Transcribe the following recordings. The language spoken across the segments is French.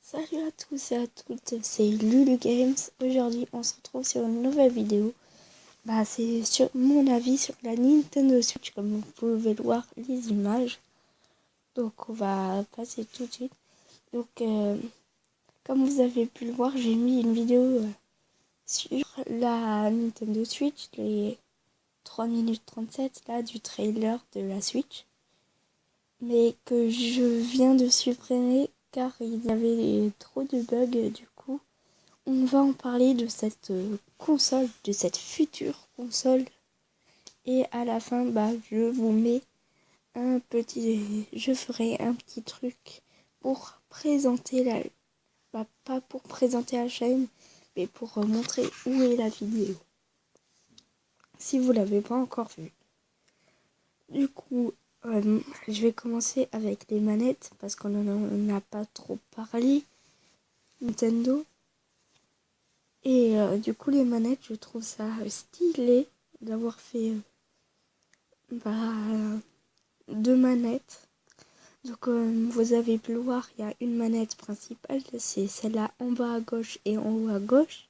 Salut à tous et à toutes, c'est Lulu Games. Aujourd'hui, on se retrouve sur une nouvelle vidéo. C'est sur mon avis sur la Nintendo Switch, comme vous pouvez le voir les images. Donc, on va passer tout de suite. Donc, comme vous avez pu le voir, j'ai mis une vidéo sur la Nintendo Switch, les 3 minutes 37 là du trailer de la Switch, mais que je viens de supprimer car il y avait trop de bugs. Du coup, on va en parler de cette console, de cette future console. Et à la fin, je vous mets je ferai un petit truc pour présenter pas pour présenter la chaîne, mais pour montrer où est la vidéo. Si vous l'avez pas encore vu. Du coup, je vais commencer avec les manettes parce qu'on en a pas trop parlé. Nintendo. Et du coup, les manettes, je trouve ça stylé d'avoir fait deux manettes. Donc, vous avez pu le voir, il y a une manette principale, c'est celle-là en bas à gauche et en haut à gauche.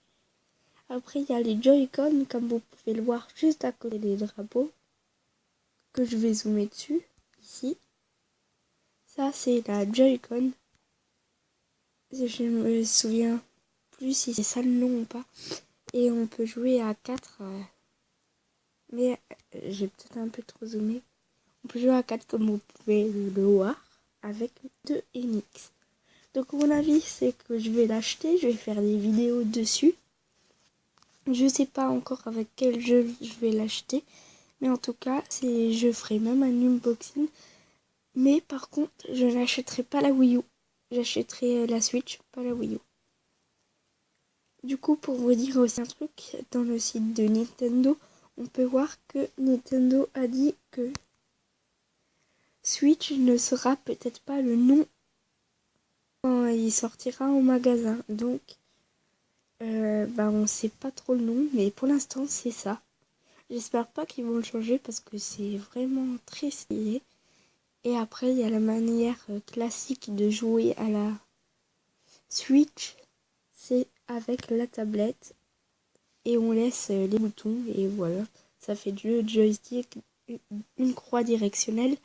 Après, il y a les Joy-Con, comme vous pouvez le voir juste à côté des drapeaux, que je vais zoomer dessus, ici. Ça, c'est la Joy-Con. Je me souviens plus si c'est ça le nom ou pas. Et on peut jouer à 4. Mais j'ai peut-être un peu trop zoomé. On peut jouer à 4 comme vous pouvez le voir. Avec 2 NX. Donc mon avis c'est que je vais l'acheter. Je vais faire des vidéos dessus. Je sais pas encore avec quel jeu je vais l'acheter. Mais en tout cas, je ferai même un unboxing. Mais par contre, je n'achèterai pas la Wii U. J'achèterai la Switch, pas la Wii U. Du coup, pour vous dire aussi un truc, dans le site de Nintendo, on peut voir que Nintendo a dit que Switch ne sera peut-être pas le nom quand il sortira en magasin. Donc, on sait pas trop le nom, mais pour l'instant, c'est ça. J'espère pas qu'ils vont le changer parce que c'est vraiment très stylé. Et après, il y a la manière classique de jouer à la Switch. C'est avec la tablette et on laisse les boutons et voilà, ça fait du joystick, une croix directionnelle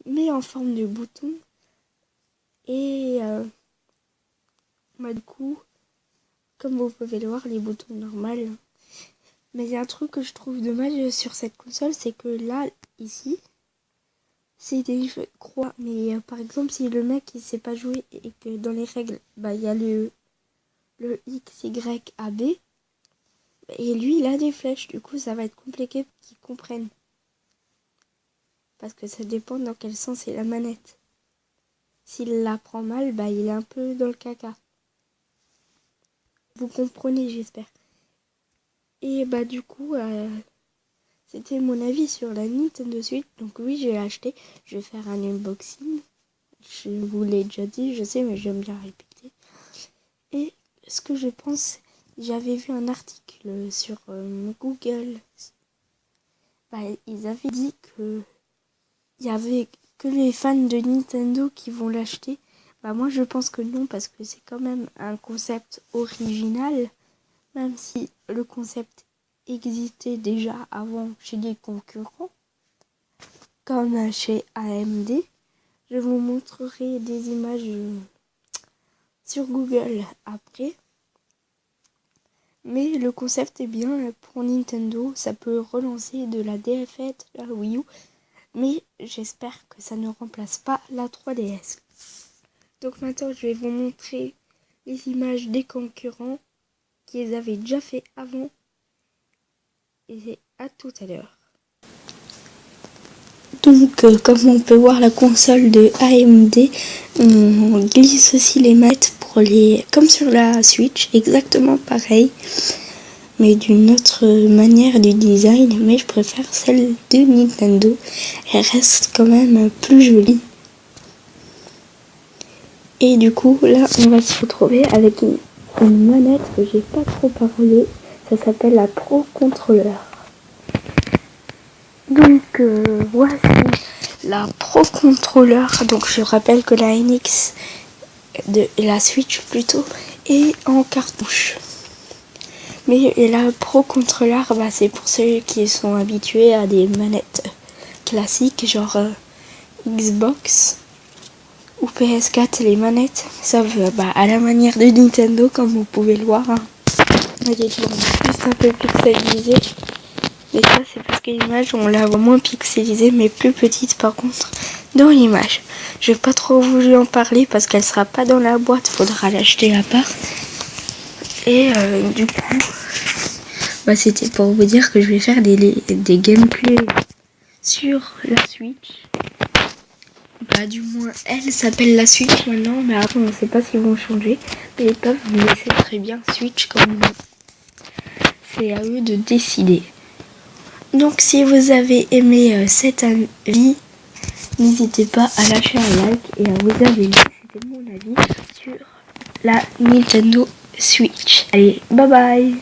mais en forme de bouton. Et du coup, comme vous pouvez le voir, les boutons normaux. Mais il y a un truc que je trouve dommage sur cette console, c'est que là, ici, c'est des croix. Mais par exemple, si le mec il sait pas jouer et que dans les règles, il y a le X, Y, A, B. Et lui, il a des flèches. Du coup, ça va être compliqué pour qu'il comprenne. Parce que ça dépend dans quel sens est la manette. S'il la prend mal, il est un peu dans le caca. Vous comprenez, j'espère. Et du coup, c'était mon avis sur la Nintendo Switch. Donc oui, j'ai acheté. Je vais faire un unboxing. Je vous l'ai déjà dit, je sais, mais j'aime bien répéter. Et ce que je pense, j'avais vu un article sur Google. Ils avaient dit que il y avait que les fans de Nintendo qui vont l'acheter. Moi je pense que non, parce que c'est quand même un concept original, même si le concept existait déjà avant chez des concurrents, comme chez AMD. Je vous montrerai des images sur Google après. Mais le concept est bien pour Nintendo, ça peut relancer de la DFS, de la Wii U. Mais j'espère que ça ne remplace pas la 3DS. Donc maintenant, je vais vous montrer les images des concurrents qui les avaient déjà fait avant. Et à tout à l'heure. Donc, comme on peut voir la console de AMD, on glisse aussi les manettes comme sur la Switch, exactement pareil. Mais d'une autre manière du design, mais je préfère celle de Nintendo. Elle reste quand même plus jolie. Et du coup, là, on va se retrouver avec une manette que j'ai pas trop parlé. Ça s'appelle la Pro Controller. Donc, voici la Pro Controller. Donc, je rappelle que la NX de la Switch plutôt, et en cartouche. Mais la Pro Controller, c'est pour ceux qui sont habitués à des manettes classiques, genre Xbox ou PS4, les manettes, sauf à la manière de Nintendo, comme vous pouvez le voir. Elle est toujours juste un peu pixelisée. Mais ça, c'est parce que l'image, on la voit moins pixelisée, mais plus petite par contre dans l'image. Je n'ai pas trop voulu en parler parce qu'elle sera pas dans la boîte, faudra l'acheter à part. Et du coup, c'était pour vous dire que je vais faire des gameplays sur la Switch. Du moins, elle s'appelle la Switch maintenant, mais après, on ne sait pas s'ils vont changer. Mais ils peuvent me laisser très bien Switch comme nom. C'est à eux de décider. Donc, si vous avez aimé cet avis, n'hésitez pas à lâcher un like et à vous abonner. C'était mon avis sur la Nintendo Switch. Allez, bye bye!